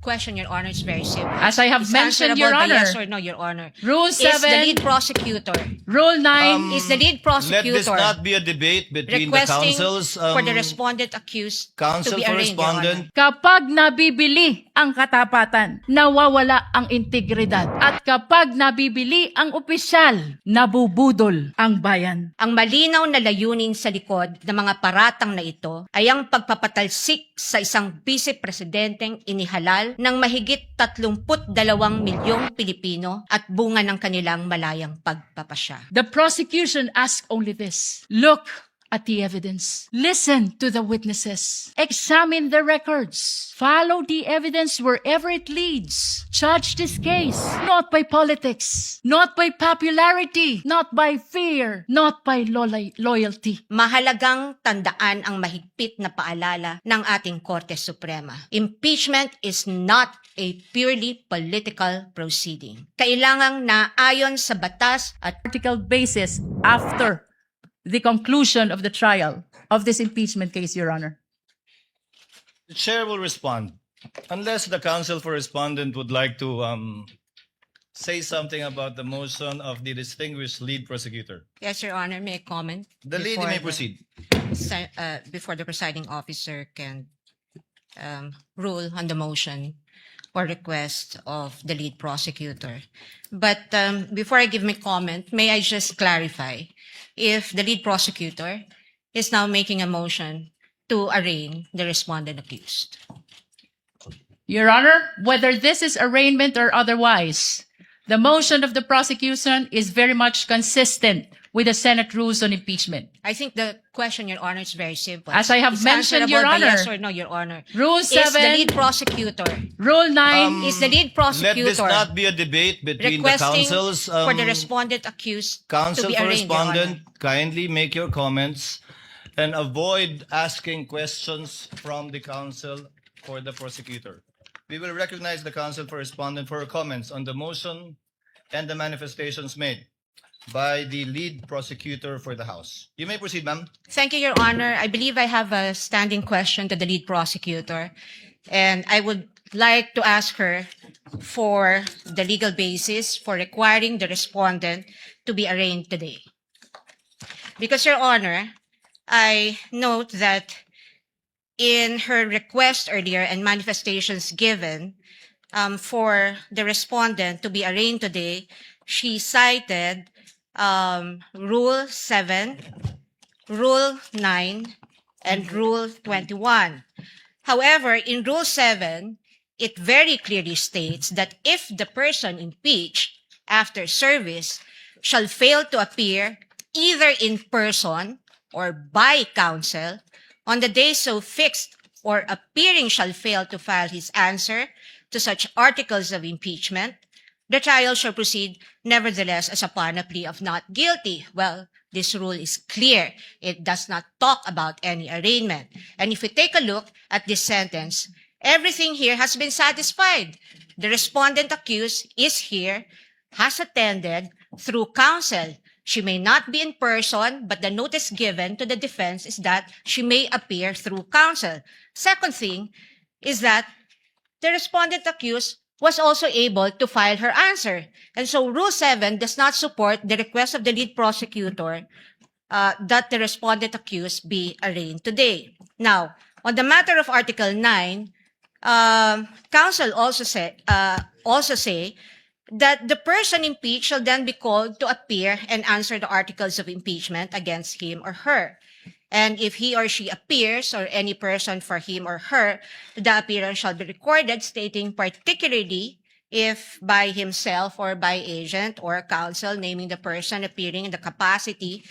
question, Your Honor, is very simple. As I have It's mentioned, answerable Your by Honor. yes or no, Your Honor. Rule Is the 7, lead prosecutor Rule 9, is the lead Let this prosecutor not be a debate between the requesting councils. for the respondent accused to Counsel be for arraigned, Your Honor? respondent. kapag nabibili ang katapatan, nawawala ang integridad. At kapag nabibili ang opisyal, nabubudol ang bayan. Ang malinaw na layunin sa likod ng mga paratang na ito ay ang pagpapatalsik sa isang vice-presidenteng inihalal ng mahigit 32 milyong Pilipino at bunga ng kanilang malayang pagpapasya. The prosecution asks only this. Look at the evidence. Listen to the witnesses. Examine the records. Follow the evidence wherever it leads. Judge this case not by politics, not by popularity, not by fear, not by loyalty. Mahalagang tandaan ang mahigpit na paalala ng ating Korte Suprema. Impeachment is not a purely political proceeding. Kailangang naayon sa batas at Article basis after the conclusion of the trial of this impeachment case, Your Honor. The chair will respond. Unless the counsel for respondent would like to say something about the motion of the distinguished lead prosecutor. yes, Your Honor, may I comment? The lead before may proceed. Before the presiding officer can rule on the motion or request of the lead prosecutor. But before I give my comment, may I just clarify if the lead prosecutor is now making a motion to arraign the respondent accused. Your Honor, whether this is arraignment or otherwise, the motion of the prosecution is very much consistent with the Senate rules on impeachment. I think the question, Your Honor, is very simple. As I have It's mentioned, answerable Your by Honor. yes or no, Your Honor. Rule Is the 7, lead prosecutor Rule 9, is the lead Let prosecutor this not be a debate between the requesting councils. for the respondent accused to Counsel be for arraigned, Your Honor. respondent, kindly make your comments and avoid asking questions from the counsel for the prosecutor. We will recognize the counsel for respondent for her comments on the motion and the manifestations made by the lead prosecutor for the House. You may proceed, ma'am. Thank you, Your Honor. I believe I have a standing question to the lead prosecutor, and I would like to ask her for the legal basis for requiring the respondent to be arraigned today. Because, Your Honor, I note that in her request earlier and manifestations given for the respondent to be arraigned today, she cited Rule 7, Rule 9, and Rule 21. However, in Rule 7, it very clearly states that if the person impeached after service shall fail to appear either in person or by counsel on the day so fixed, or appearing shall fail to file his answer to such articles of impeachment, the trial shall proceed nevertheless as upon a plea of not guilty. Well, this rule is clear. It does not talk about any arraignment. And if we take a look at this sentence, everything here has been satisfied. The respondent accused is here, has attended through counsel. She may not be in person, but the notice given to the defense is that she may appear through counsel. Second thing is that the respondent accused was also able to file her answer. And so Rule 7 does not support the request of the lead prosecutor that the respondent accused be arraigned today. Now, on the matter of Article 9, counsel also say that the person impeached shall then be called to appear and answer the articles of impeachment against him or her. And if he or she appears, or any person for him or her, the appearance shall be recorded, stating particularly if by himself or by agent or counsel, naming the person appearing in the capacity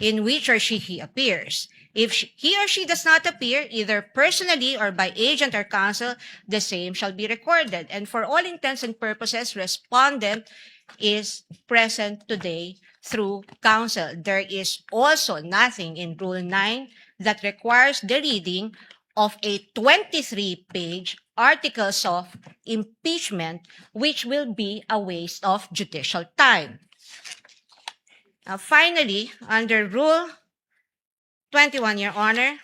in which or he appears. If he or she does not appear, either personally or by agent or counsel, the same shall be recorded. And for all intents and purposes, respondent is present today through counsel. There is also nothing in Rule 9 that requires the reading of a 23-page articles of impeachment, which will be a waste of judicial time. Now, finally, under Rule 21, Your Honor,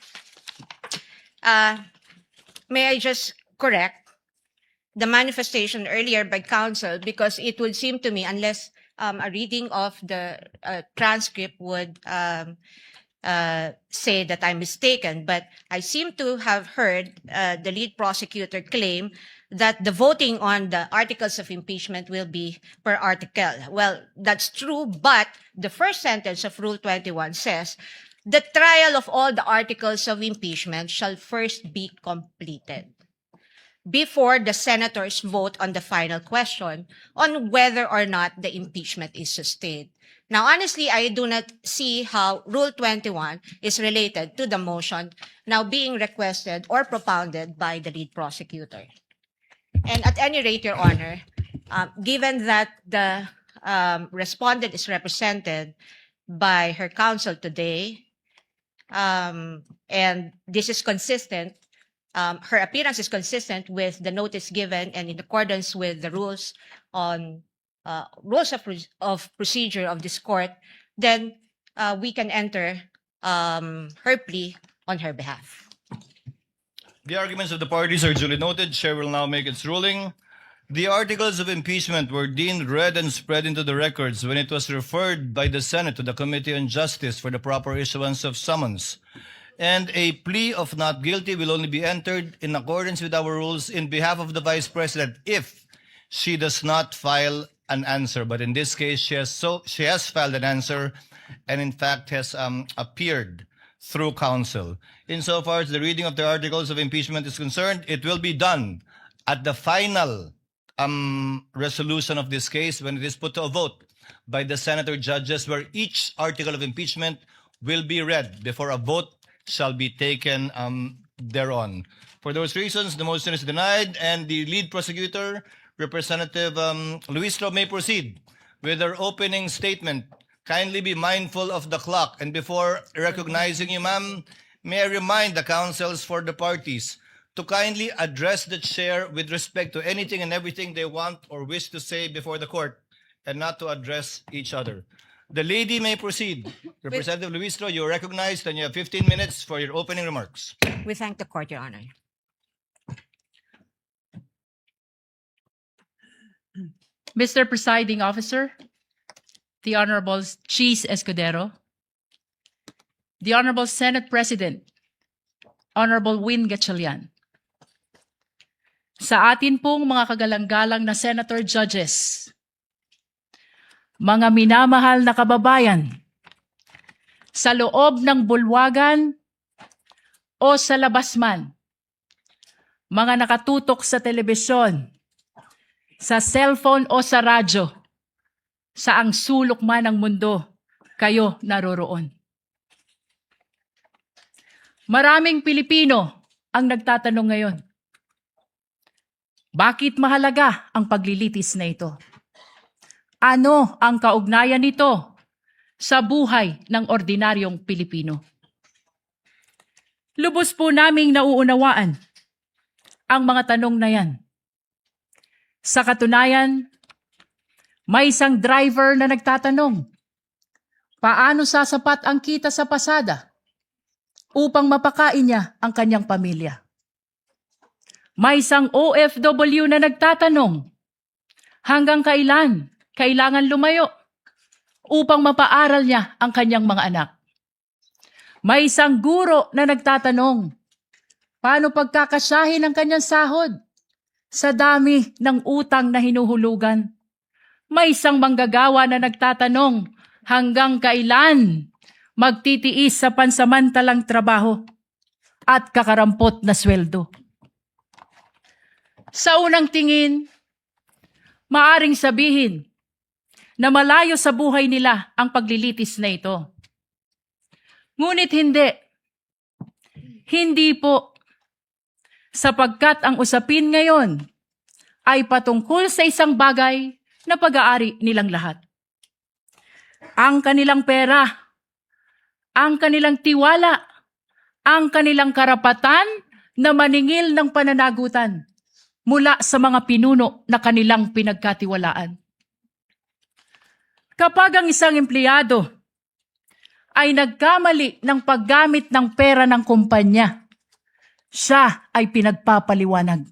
may I just correct the manifestation earlier by counsel, because it would seem to me, unless a reading of the transcript would say that I'm mistaken, but I seem to have heard the lead prosecutor claim that the voting on the articles of impeachment will be per article. Well, that's true, but the first sentence of Rule 21 says, the trial of all the articles of impeachment shall first be completed before the senators vote on the final question on whether or not the impeachment is sustained. Now, honestly, I do not see how Rule 21 is related to the motion now being requested or propounded by the lead prosecutor. And at any rate, Your Honor, given that the respondent is represented by her counsel today, and this is consistent, her appearance is consistent with the notice given and in accordance with the rules on rules of procedure of this court, then we can enter her plea on her behalf. The arguments of the parties are duly noted. Chair will now make its ruling. The articles of impeachment were deemed read and spread into the records when it was referred by the Senate to the Committee on Justice for the proper issuance of summons. And a plea of not guilty will only be entered in accordance with our rules in behalf of the Vice President if she does not file an answer. But in this case, she has filed an answer and in fact has appeared through counsel. Insofar as the reading of the articles of impeachment is concerned, it will be done at the final resolution of this case when it is put to a vote by the senator judges, where each article of impeachment will be read before a vote shall be taken thereon. For those reasons, the motion is denied, and the lead prosecutor, Representative Luistro, may proceed with her opening statement. Kindly be mindful of the clock. And before recognizing you, ma'am, may I remind the counsels for the parties to kindly address the chair with respect to anything and everything they want or wish to say before the court, and not to address each other. The lady may proceed. Representative Luistro, you are recognized, and you have 15 minutes for your opening remarks. We thank the court, Your Honor. Mr. Presiding Officer, the Honorable Cheese Escudero, the Honorable Senate President, Honorable Win Gatchalian, sa atin pong mga kagalang-galang na Senator Judges, mga minamahal na kababayan, sa loob ng bulwagan o sa labas man, mga nakatutok sa telebisyon, sa cellphone o sa radyo, saang sulok man ng mundo kayo naroroon. Maraming Pilipino ang nagtatanong ngayon, bakit mahalaga ang paglilitis na ito? Ano ang kaugnayan nito sa buhay ng ordinaryong Pilipino? Lubos po naming nauunawaan ang mga tanong na yan. Sa katunayan, may isang driver na nagtatanong, paano sasapat ang kita sa pasada upang mapakain niya ang kanyang pamilya? May isang OFW na nagtatanong, hanggang kailan kailangan lumayo upang mapaaral niya ang kanyang mga anak? May isang guro na nagtatanong, paano pagkakasyahin ang kanyang sahod sa dami ng utang na hinuhulugan? May isang manggagawa na nagtatanong, hanggang kailan magtitiis sa pansamantalang trabaho at kakarampot na sweldo? Sa unang tingin, maaring sabihin na malayo sa buhay nila ang paglilitis na ito. Ngunit hindi. Hindi po. Sapagkat ang usapin ngayon ay patungkol sa isang bagay na pag-aari nilang lahat. Ang kanilang pera, ang kanilang tiwala, ang kanilang karapatan na maningil ng pananagutan mula sa mga pinuno na kanilang pinagkatiwalaan. Kapag ang isang empleyado ay nagkamali ng paggamit ng pera ng kumpanya, siya ay pinagpapaliwanag.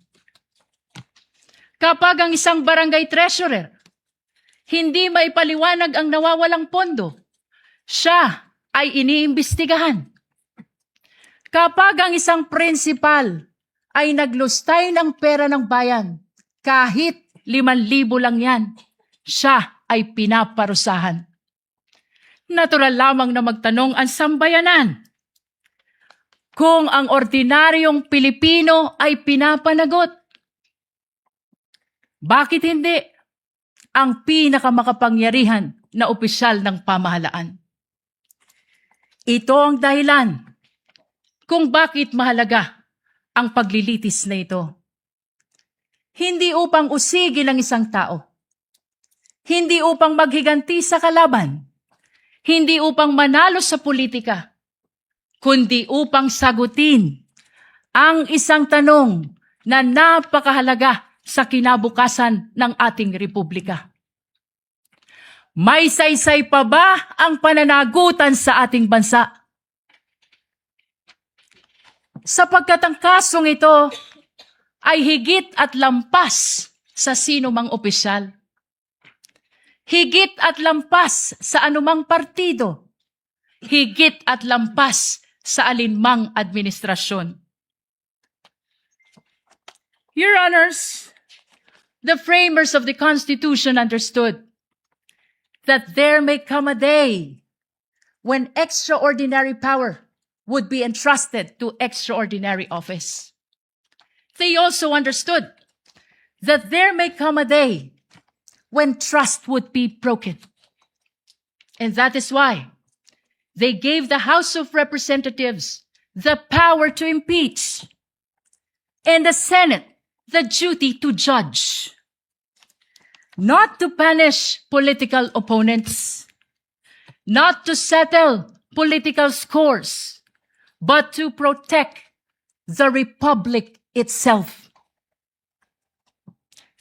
Kapag ang isang barangay treasurer hindi maipaliwanag ang nawawalang pondo, siya ay iniimbestigahan. Kapag ang isang principal ay naglustay ng pera ng bayan, kahit 5,000 lang yan, siya ay pinaparusahan. Natural lamang na magtanong ang sambayanan kung ang ordinaryong Pilipino ay pinapanagot. Bakit hindi ang pinakamakapangyarihan na opisyal ng pamahalaan? Ito ang dahilan kung bakit mahalaga ang paglilitis na ito. Hindi upang usigin ang isang tao, hindi upang maghiganti sa kalaban, hindi upang manalo sa politika, kundi upang sagutin ang isang tanong na napakahalaga sa kinabukasan ng ating republika. May saysay pa ba ang pananagutan sa ating bansa? Sapagkat ang kasong ito ay higit at lampas sa sino mang opisyal. Higit at lampas sa anumang partido. Higit at lampas sa alinmang administrasyon. Your Honors, the framers of the Constitution understood that there may come a day when extraordinary power would be entrusted to extraordinary office. They also understood that there may come a day when trust would be broken. And that is why they gave the House of Representatives the power to impeach and the Senate the duty to judge. Not to punish political opponents, not to settle political scores, but to protect the republic itself.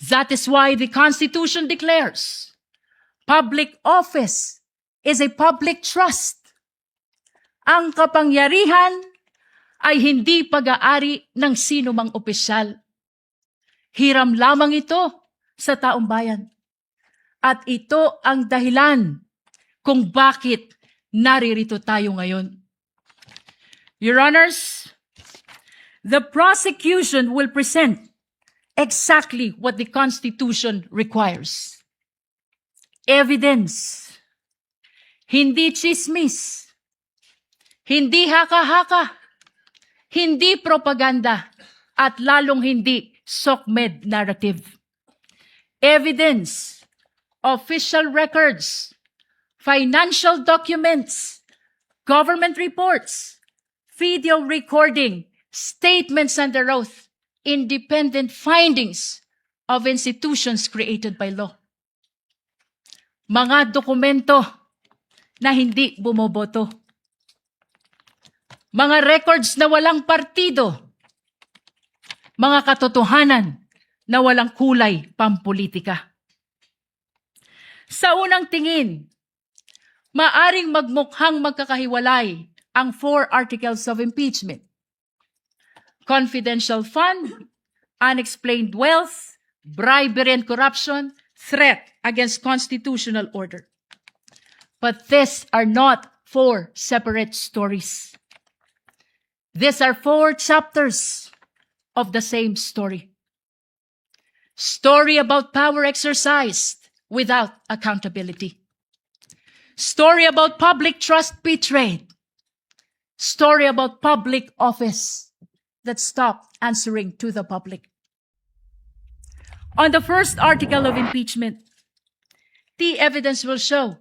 That is why the Constitution declares public office is a public trust. Ang kapangyarihan ay hindi pag-aari ng sino mang opisyal. Hiram lamang ito sa taong bayan. At ito ang dahilan kung bakit naririto tayo ngayon. Your Honors, the prosecution will present exactly what the Constitution requires. Evidence. Hindi chismis. Hindi haka-haka. Hindi propaganda. At lalong hindi SOCMED narrative. Evidence. Official records. Financial documents. Government reports. Video recording. Statements under oath, independent findings of institutions created by law. Mga dokumento na hindi bumoboto. Mga records na walang partido. Mga katotohanan na walang kulay pampolitika. Sa unang tingin, maaring magmukhang magkakahiwalay ang 4 articles of impeachment. Confidential fund, unexplained wealth, bribery and corruption, threat against constitutional order. But these are not 4 separate stories. These are 4 chapters of the same story. Story about power exercised without accountability. Story about public trust betrayed. Story about public office that stopped answering to the public. On the first article of impeachment, the evidence will show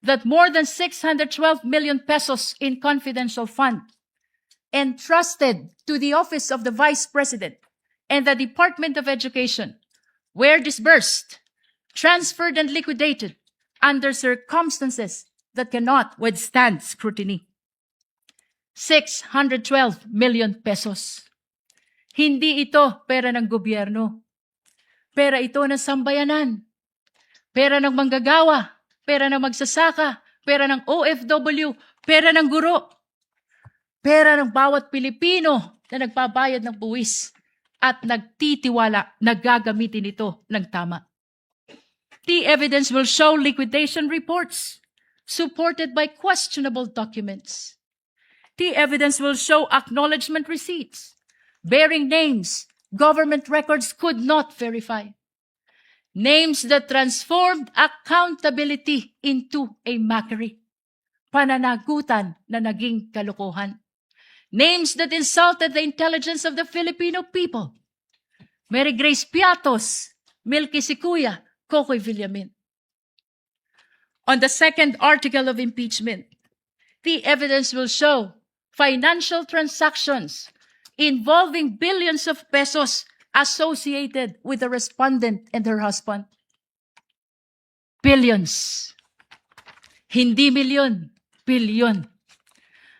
that more than 612 million pesos in confidential fund entrusted to the office of the Vice President and the Department of Education were disbursed, transferred, and liquidated under circumstances that cannot withstand scrutiny. 612 million pesos. Hindi ito pera ng gobyerno. Pera ito ng sambayanan. Pera ng manggagawa. Pera ng magsasaka. Pera ng OFW. Pera ng guro. Pera ng bawat Pilipino na nagbabayad ng buwis at nagtitiwala na gagamitin ito ng tama. The evidence will show liquidation reports supported by questionable documents. The evidence will show acknowledgement receipts bearing names government records could not verify. Names that transformed accountability into a mockery. Pananagutan na naging kalokohan. Names that insulted the intelligence of the Filipino people. Mary Grace Piatos, Milky Sikuya, Kokoy Villamin. On the second article of impeachment, the evidence will show financial transactions involving billions of pesos associated with the respondent and her husband. Billions. Hindi milyon, bilyon.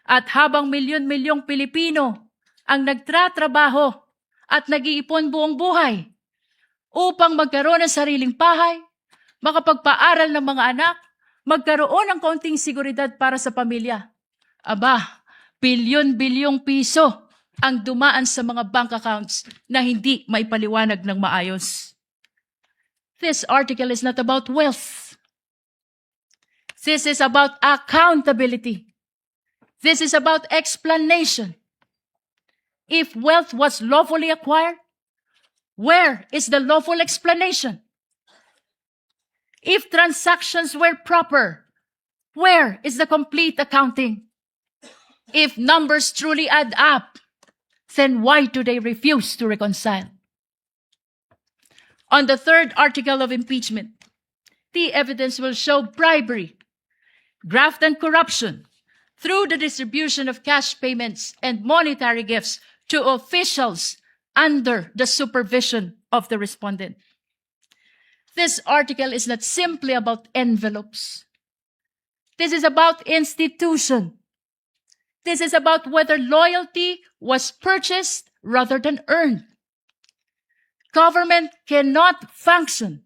At habang milyon-milyong Pilipino ang nagtratrabaho at nag-iipon buong buhay upang magkaroon ng sariling bahay, makapagpaaral ng mga anak, magkaroon ng kaunting seguridad para sa pamilya. Aba, bilyon-bilyong piso ang dumaan sa mga bank accounts na hindi maipaliwanag ng maayos. This article is not about wealth. This is about accountability. This is about explanation. If wealth was lawfully acquired, where is the lawful explanation? If transactions were proper, where is the complete accounting? If numbers truly add up, then why do they refuse to reconcile? On the third article of impeachment, the evidence will show bribery, graft and corruption through the distribution of cash payments and monetary gifts to officials under the supervision of the respondent. This article is not simply about envelopes. This is about institution. This is about whether loyalty was purchased rather than earned. Government cannot function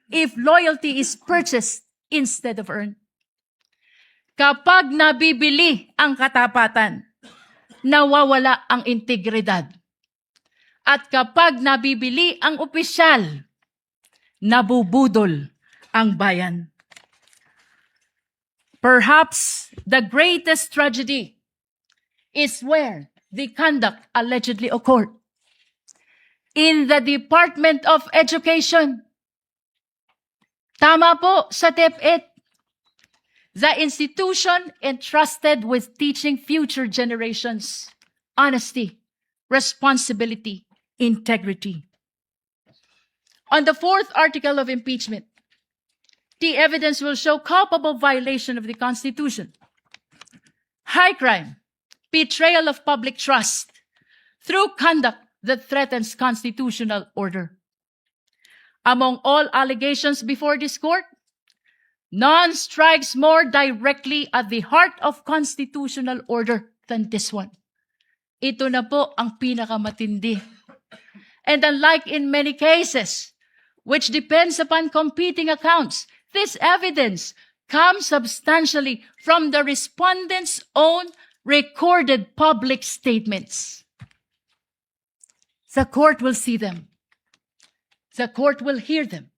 if loyalty is purchased instead of earned. Kapag nabibili ang katapatan, nawawala ang integridad. At kapag nabibili ang opisyal, nabubudol ang bayan. Perhaps the greatest tragedy is where the conduct allegedly occurred. In the Department of Education. Tama po sa DepEd. The institution entrusted with teaching future generations honesty, responsibility, integrity. On the fourth article of impeachment, the evidence will show culpable violation of the Constitution, high crime, betrayal of public trust through conduct that threatens constitutional order. Among all allegations before this court, none strikes more directly at the heart of constitutional order than this one. Ito na po ang pinakamatindi. And unlike in many cases, which depends upon competing accounts, this evidence comes substantially from the respondent's own recorded public statements. The court will see them. The court will hear them.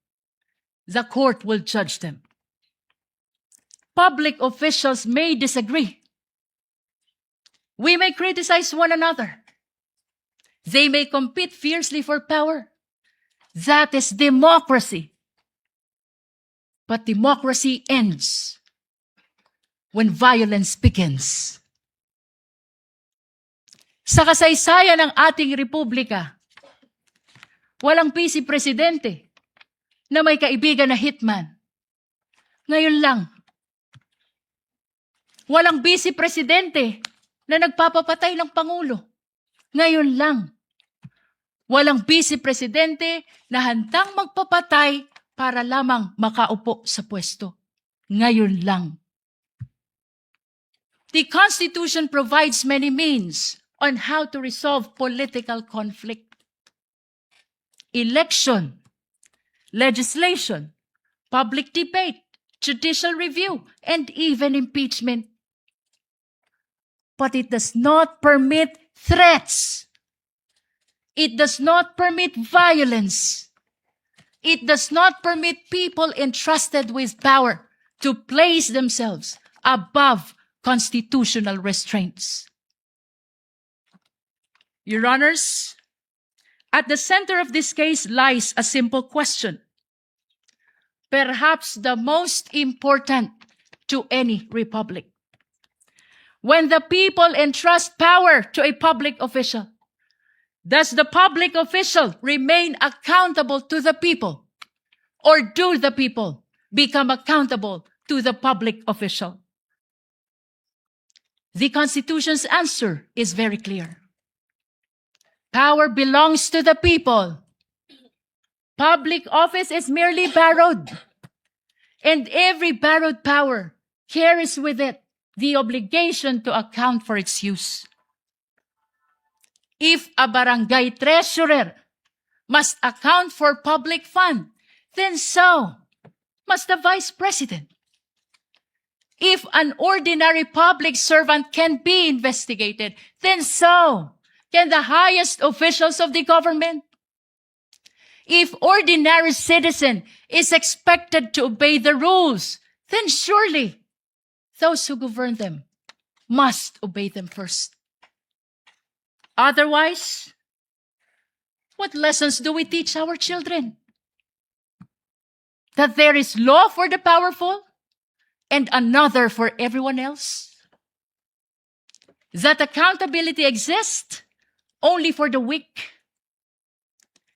The court will judge them. Public officials may disagree. We may criticize one another. They may compete fiercely for power. That is democracy. But democracy ends when violence begins. Sa kasaysayan ng ating republika, walang vice presidente na may kaibigan na hitman. Ngayon lang. Walang vice presidente na nagpapapatay ng Pangulo. Ngayon lang. Walang vice presidente na handang magpapatay para lamang makaupo sa pwesto. Ngayon lang. The Constitution provides many means on how to resolve political conflict. Election, legislation, public debate, judicial review, and even impeachment. But it does not permit threats. It does not permit violence. It does not permit people entrusted with power to place themselves above constitutional restraints. Your Honors, at the center of this case lies a simple question, perhaps the most important to any republic. When the people entrust power to a public official, does the public official remain accountable to the people? Or do the people become accountable to the public official? The Constitution's answer is very clear. Power belongs to the people. Public office is merely borrowed. And every borrowed power carries with it the obligation to account for its use. If a barangay treasurer must account for public fund, then so must the vice president. If an ordinary public servant can be investigated, then so can the highest officials of the government. If ordinary citizen is expected to obey the rules, then surely those who govern them must obey them first. Otherwise, what lessons do we teach our children? That there is law for the powerful and another for everyone else? That accountability exists only for the weak?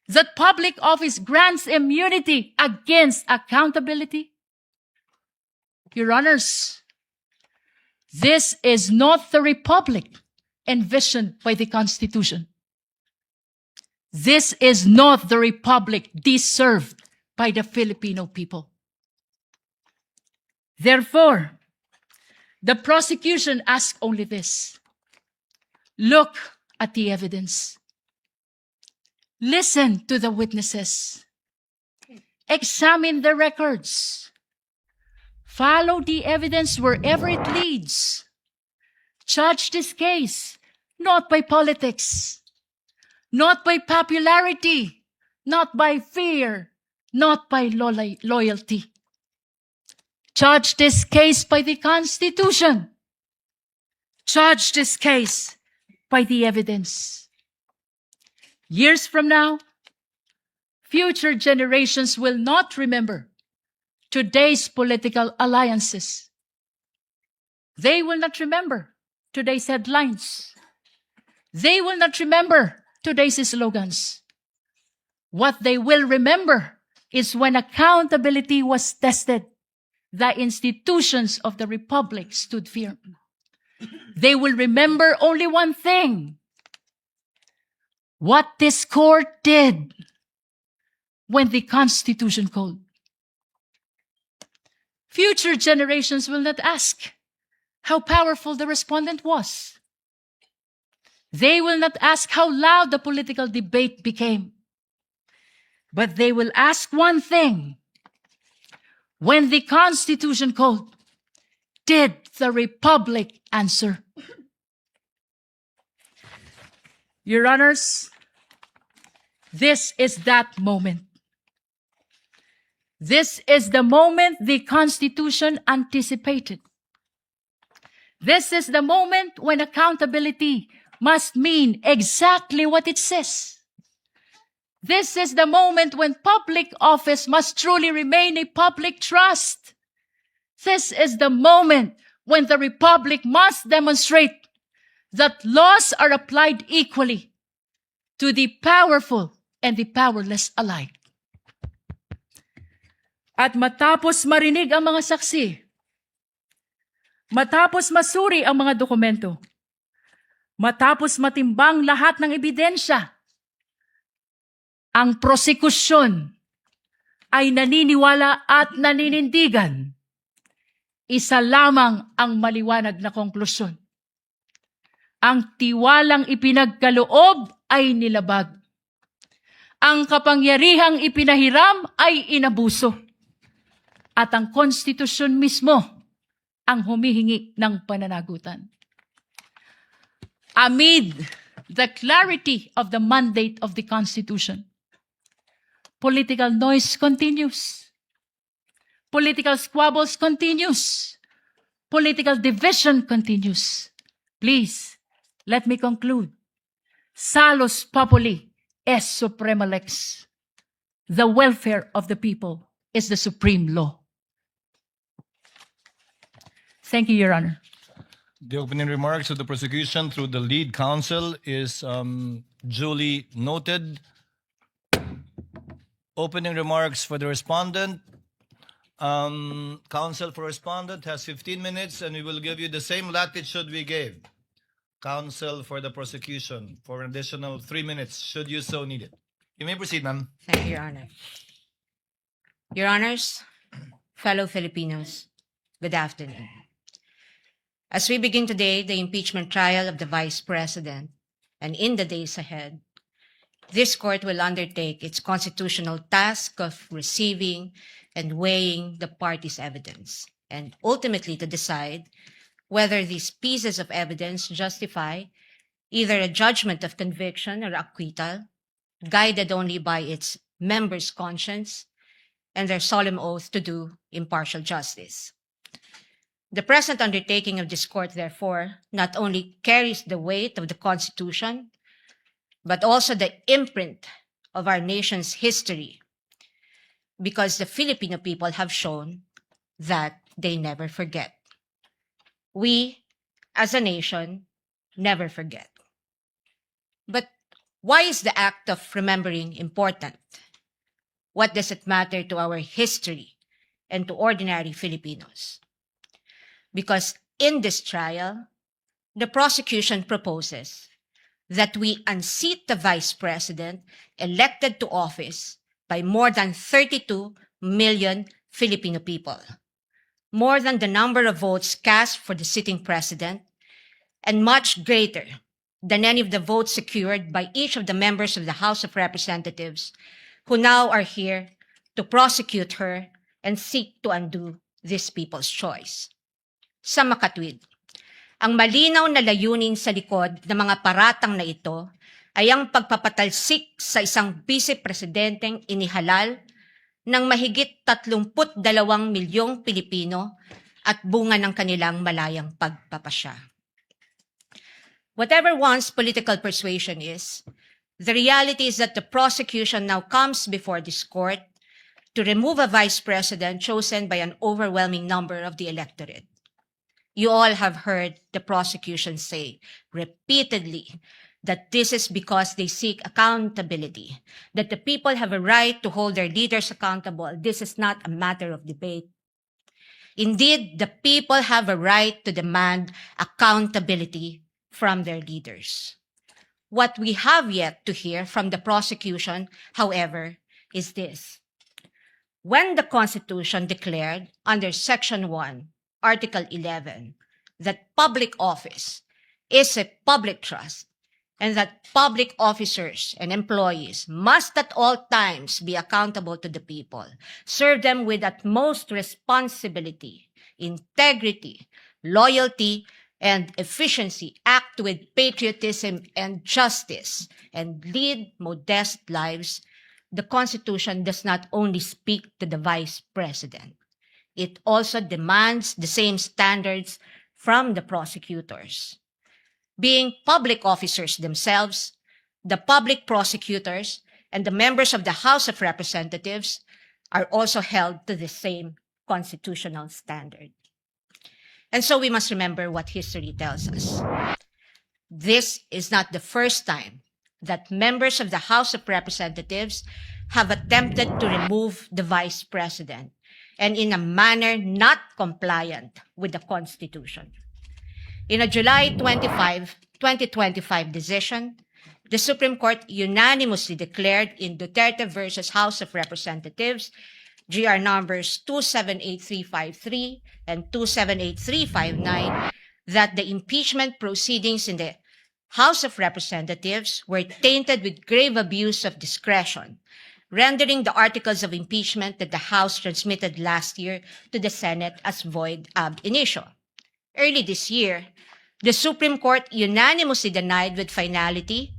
That public office grants immunity against accountability? Your Honors, this is not the republic envisioned by the Constitution. This is not the republic deserved by the Filipino people. Therefore, the prosecution asks only this. Look at the evidence. Listen to the witnesses. Examine the records. Follow the evidence wherever it leads. Judge this case not by politics, not by popularity, not by fear, not by loyalty. Judge this case by the Constitution. Judge this case by the evidence. Years from now, future generations will not remember today's political alliances. They will not remember today's headlines. They will not remember today's slogans. What they will remember is when accountability was tested, the institutions of the Republic stood firm. They will remember only one thing: what this court did when the Constitution called. Future generations will not ask how powerful the respondent was. They will not ask how loud the political debate became. But they will ask one thing: when the Constitution called, did the Republic answer? Your Honors, this is that moment. This is the moment the Constitution anticipated. This is the moment when accountability must mean exactly what it says. This is the moment when public office must truly remain a public trust. This is the moment when the Republic must demonstrate that laws are applied equally to the powerful and the powerless alike. At matapos marinig ang mga saksi, matapos masuri ang mga dokumento, matapos matimbang lahat ng ebidensya, ang prosekusyon ay naniniwala at naninindigan. Isa lamang ang maliwanag na konklusyon. Ang tiwalang ipinagkaloob ay nilabag. Ang kapangyarihang ipinahiram ay inabuso. At ang konstitusyon mismo ang humihingi ng pananagutan. Amid the clarity of the mandate of the Constitution. Political noise continues. Political squabbles continues. Political division continues. Please, let me conclude. Salus populi est suprema lex. The welfare of the people is the supreme law. Thank you, Your Honor. The opening remarks of the prosecution through the lead counsel is duly noted. Opening remarks for the respondent. Counsel for respondent has 15 minutes, and we will give you the same latitude we gave counsel for the prosecution for an additional 3 minutes, should you so need it. You may proceed, ma'am. Thank you, Your Honor. Your Honors, fellow Filipinos, good afternoon. As we begin today the impeachment trial of the Vice President, and in the days ahead, this court will undertake its constitutional task of receiving and weighing the parties' evidence, and ultimately to decide whether these pieces of evidence justify either a judgment of conviction or acquittal, guided only by its members' conscience and their solemn oath to do impartial justice. The present undertaking of this court, therefore, not only carries the weight of the Constitution, but also the imprint of our nation's history, because the Filipino people have shown that they never forget. We, as a nation, never forget. But why is the act of remembering important? What does it matter to our history and to ordinary Filipinos? Because in this trial, the prosecution proposes that we unseat the Vice President elected to office by more than 32 million Filipino people, more than the number of votes cast for the sitting president, and much greater than any of the votes secured by each of the members of the House of Representatives who now are here to prosecute her and seek to undo this people's choice. Sa makatwid, ang malinaw na layunin sa likod ng mga paratang na ito ay ang pagpapatalsik sa isang vice-presidenteng inihalal ng mahigit 32 milyong Pilipino at bunga ng kanilang malayang pagpapasya. Whatever one's political persuasion is, the reality is that the prosecution now comes before this court to remove a vice president chosen by an overwhelming number of the electorate. You all have heard the prosecution say repeatedly that this is because they seek accountability, that the people have a right to hold their leaders accountable. This is not a matter of debate. Indeed, the people have a right to demand accountability from their leaders. What we have yet to hear from the prosecution, however, is this. When the Constitution declared under Section 1, Article 11, that public office is a public trust and that public officers and employees must at all times be accountable to the people, serve them with utmost responsibility, integrity, loyalty, and efficiency, act with patriotism and justice, and lead modest lives, the Constitution does not only speak to the Vice President. It also demands the same standards from the prosecutors. Being public officers themselves, the public prosecutors and the members of the House of Representatives are also held to the same constitutional standard. And so we must remember what history tells us. This is not the first time that members of the House of Representatives have attempted to remove the Vice President, and in a manner not compliant with the Constitution. In a July 25, 2025 decision, the Supreme Court unanimously declared in Duterte versus House of Representatives, GR numbers 278353 and 278359, that the impeachment proceedings in the House of Representatives were tainted with grave abuse of discretion, rendering the articles of impeachment that the House transmitted last year to the Senate as void ab initio. Early this year, The Supreme Court unanimously denied with finality